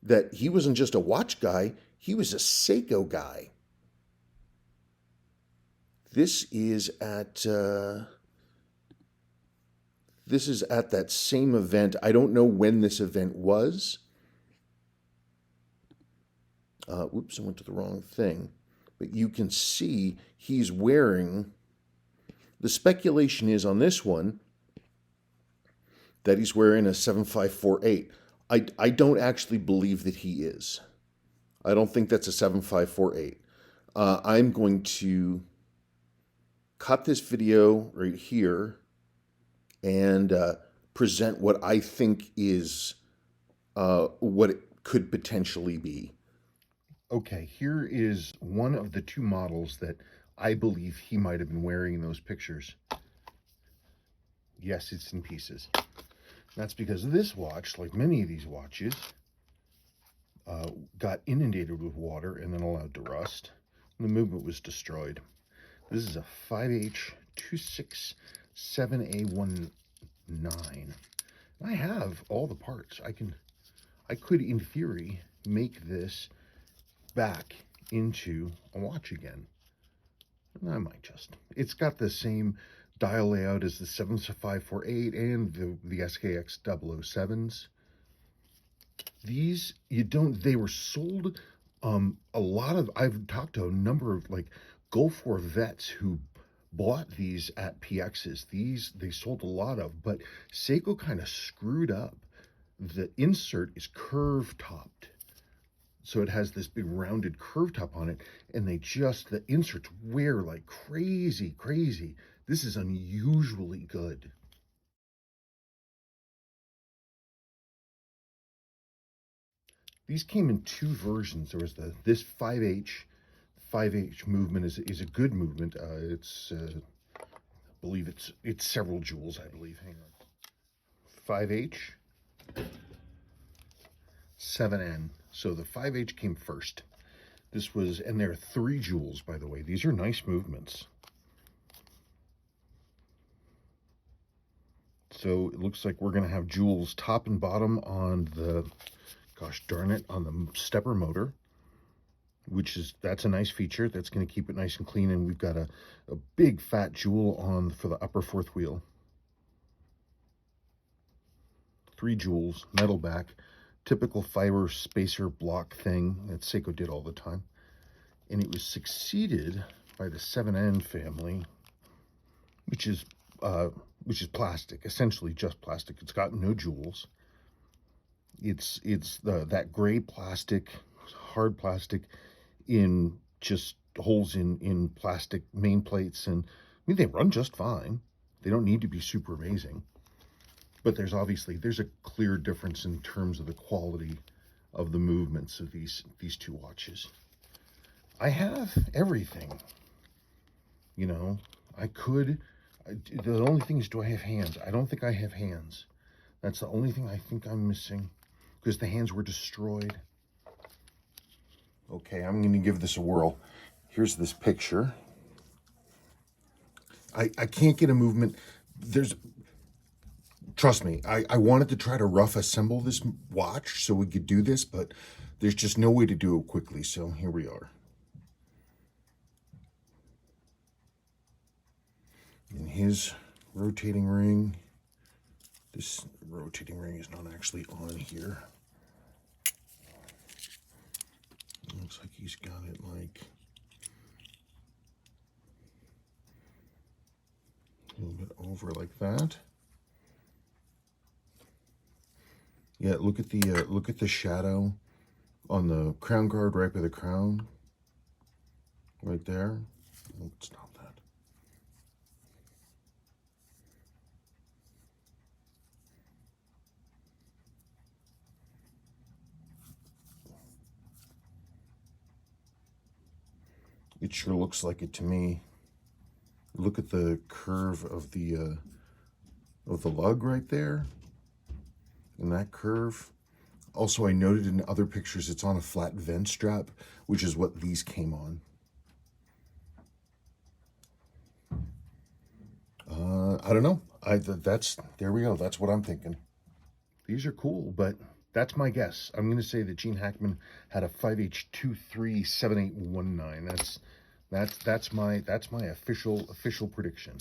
that he wasn't just a watch guy, he was a Seiko guy. This is at that same event. I don't know when this event was. Oops, I went to the wrong thing. But you can see he's wearing, the speculation is on this one that he's wearing a 7548. I don't actually believe that he is. I don't think that's a 7548. I'm going to cut this video right here and present what I think is what it could potentially be. Okay, here is one of the two models that I believe he might have been wearing in those pictures. Yes, it's in pieces. That's because this watch, like many of these watches, got inundated with water and then allowed to rust. The movement was destroyed. This is a 5H267A19. I have all the parts. I could, in theory, make this back into a watch again. I might just. It's got the same dial layout as the 7548 and the SKX 007s. These, they were sold, a lot of, I've talked to a number of like Gulf War vets who bought these at PXs. These they sold a lot of, but Seiko kind of screwed up. The insert is curve topped. So it has this big rounded curve top on it, and the inserts wear like crazy. This is unusually good. These came in two versions. There was this 5H movement is a good movement. It's I believe it's several jewels, I believe. Hang on. 5H 7N. So the 5H came first. This was, and there are 3 jewels, by the way. These are nice movements. So it looks like we're going to have jewels top and bottom on the, gosh darn it, on the stepper motor, that's a nice feature. That's going to keep it nice and clean. And we've got a big fat jewel on for the upper 4th wheel. 3 jewels, metal back, typical fiber spacer block thing that Seiko did all the time. And it was succeeded by the 7N family, which is plastic, essentially just plastic. It's got no jewels. It's that gray plastic, hard plastic, in just holes in plastic main plates, and I mean they run just fine. They don't need to be super amazing, but there's a clear difference in terms of the quality of the movements of these 2 watches. I have everything, you know. The only thing is, do I have hands? I don't think I have hands. That's the only thing I think I'm missing, because the hands were destroyed. Okay, I'm going to give this a whirl. Here's this picture. I can't get a movement. Trust me, I wanted to try to rough assemble this watch so we could do this, but there's just no way to do it quickly, so here we are. In his rotating ring, this rotating ring is not actually on here. It looks like he's got it like a little bit over like that. Yeah, look at the shadow on the crown guard right by the crown, right there. Oh, it's not that. It sure looks like it to me. Look at the curve of the lug right there, and that curve. Also, I noted in other pictures it's on a flat vent strap, which is what these came on. I don't know. There we go. That's what I'm thinking. These are cool, but That's my guess. I'm going to say that Gene Hackman had a 5H237819. That's my official prediction.